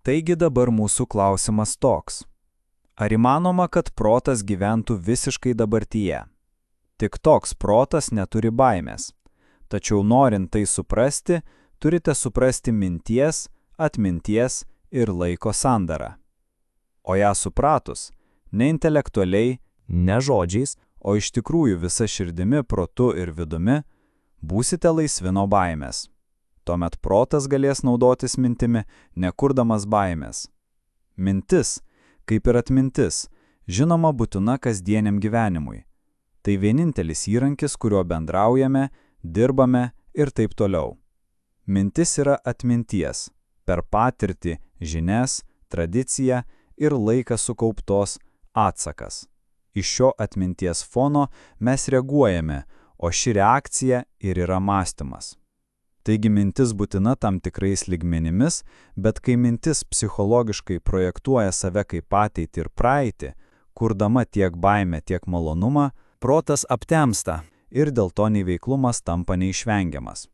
Taigi dabar mūsų klausimas toks. Ar įmanoma, kad protas gyventų visiškai dabartyje? Tik toks protas neturi baimės. Tačiau norint tai suprasti, turite suprasti minties, atminties ir laiko sandarą. O ją supratus, ne intelektualiai, ne žodžiais, o iš tikrųjų visa širdimi, protu ir vidumi, būsite laisvi nuo baimės. Tuomet protas galės naudotis mintimi, nekurdamas baimės. Mintis, kaip ir atmintis, žinoma būtina kasdieniam gyvenimui. Tai vienintelis įrankis, kuriuo bendraujame, dirbame ir taip toliau. Mintis yra atminties, per patirtį, žinias, tradiciją ir laiką sukauptos atsakas. Iš šio atminties fono mes reaguojame, o ši reakcija ir yra mąstymas. Taigi mintis būtina tam tikrais lygmenimis, bet kai mintis psichologiškai projektuoja save kaip ateitį ir praeitį, kurdama tiek baimę, tiek malonumą, protas aptemsta ir dėl to neveiklumas tampa neišvengiamas.